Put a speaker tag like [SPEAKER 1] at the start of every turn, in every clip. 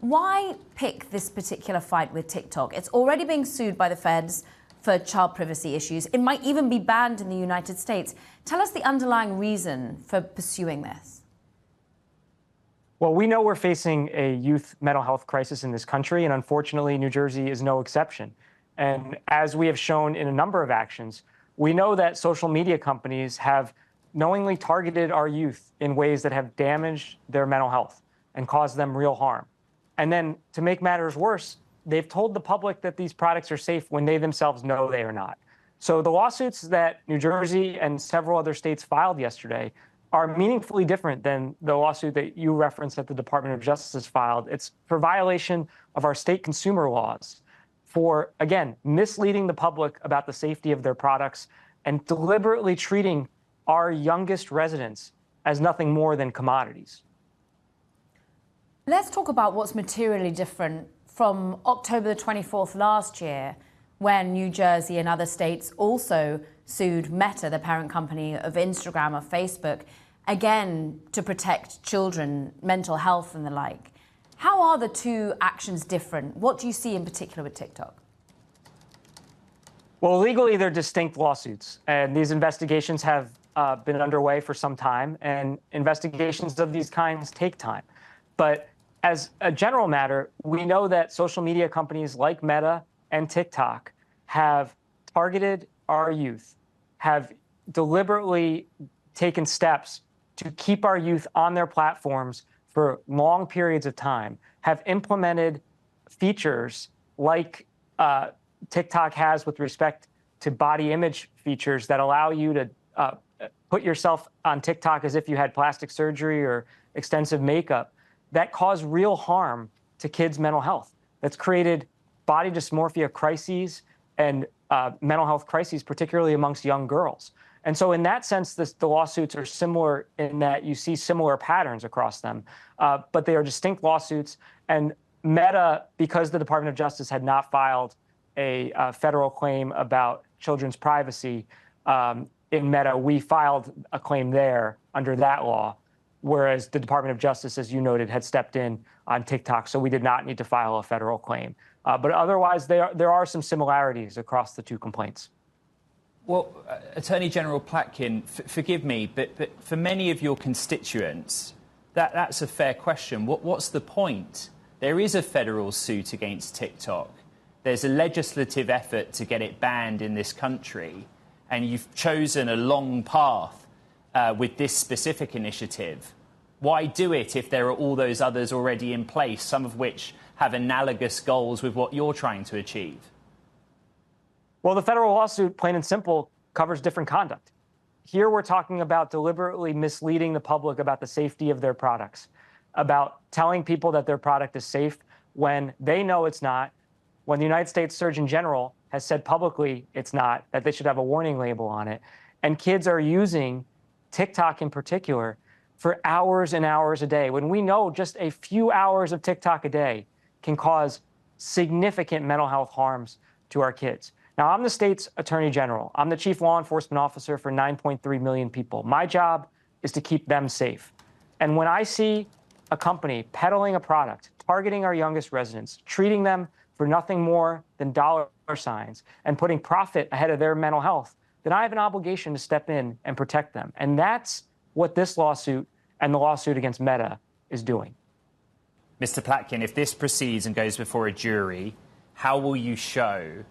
[SPEAKER 1] Why pick this particular fight with TikTok? It's already being sued by the feds for child privacy issues. It might even be banned in the United States. Tell us the underlying reason for pursuing this.
[SPEAKER 2] Well, we know we're facing a youth mental health crisis in this country, and unfortunately, New Jersey is no exception. And as we have shown in a number of actions, we know that social media companies have knowingly targeted our youth in ways that have damaged their mental health and caused them real harm. And then to make matters worse, they've told the public that these products are safe when they themselves know they are not. So the lawsuits that New Jersey and several other states filed yesterday are meaningfully different than the lawsuit that you referenced that the Department of Justice filed. It's for violation of our state consumer laws for, again, misleading the public about the safety of their products and deliberately treating our youngest residents as nothing more than commodities.
[SPEAKER 1] Let's talk about what's materially different from October the 24th last year, when New Jersey and other states also sued Meta, the parent company of Instagram or Facebook, again to protect children, mental health and the like. How are the two actions different? What do you see in particular with TikTok?
[SPEAKER 2] Well, legally, they're distinct lawsuits, and these investigations have been underway for some time, and investigations of these kinds take time. But as a general matter, we know that social media companies like Meta and TikTok have targeted our youth, have deliberately taken steps to keep our youth on their platforms for long periods of time, have implemented features like TikTok has with respect to body image features that allow you to put yourself on TikTok as if you had plastic surgery or extensive makeup that cause real harm to kids' mental health. That's created body dysmorphia crises and mental health crises, particularly amongst young girls. And so in that sense, the lawsuits are similar in that you see similar patterns across them, but they are distinct lawsuits. And Meta, because the Department of Justice had not filed a federal claim about children's privacy in Meta, we filed a claim there under that law, whereas the Department of Justice, as you noted, had stepped in on TikTok, so we did not need to file a federal claim. But otherwise, there are some similarities across the two complaints.
[SPEAKER 3] Well, Attorney General Platkin, forgive me, but for many of your constituents, that's a fair question. What's the point? There is a federal suit against TikTok. There's a legislative effort to get it banned in this country, and you've chosen a long path with this specific initiative. Why do it if there are all those others already in place, some of which have analogous goals with what you're trying to achieve?
[SPEAKER 2] Well, the federal lawsuit, plain and simple, covers different conduct. Here we're talking about deliberately misleading the public about the safety of their products, about telling people that their product is safe when they know it's not, when the United States Surgeon General has said publicly it's not, that they should have a warning label on it. And kids are using TikTok in particular for hours and hours a day, when we know just a few hours of TikTok a day can cause significant mental health harms to our kids. Now, I'm the state's attorney general. I'm the chief law enforcement officer for 9.3 million people. My job is to keep them safe. And when I see a company peddling a product, targeting our youngest residents, treating them for nothing more than dollar signs, and putting profit ahead of their mental health, then I have an obligation to step in and protect them. And that's what this lawsuit and the lawsuit against Meta is doing.
[SPEAKER 3] Mr. Platkin, if this proceeds and goes before a jury, how will you show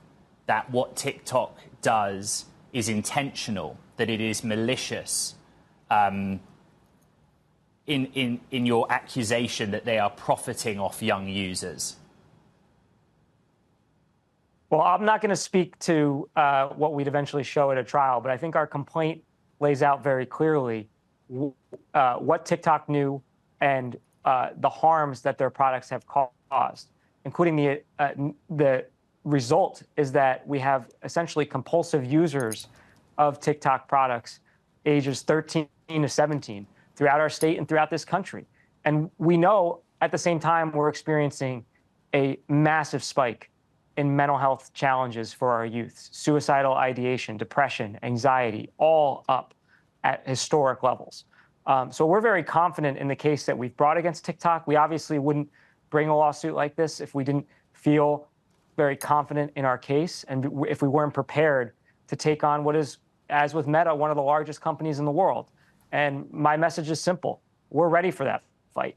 [SPEAKER 3] that what TikTok does is intentional, that it is malicious, in your accusation that they are profiting off young users?
[SPEAKER 2] Well, I'm not going to speak to what we'd eventually show at a trial, but I think our complaint lays out very clearly what TikTok knew and the harms that their products have caused, including the result is that we have essentially compulsive users of TikTok products ages 13 to 17 throughout our state and throughout this country. And we know at the same time we're experiencing a massive spike in mental health challenges for our youth, suicidal ideation, depression, anxiety, all up at historic levels. So we're very confident in the case that we've brought against TikTok. We obviously wouldn't bring a lawsuit like this if we didn't feel very confident in our case and if we weren't prepared to take on what is, as with Meta, one of the largest companies in the world. And my message is simple. We're ready for that fight.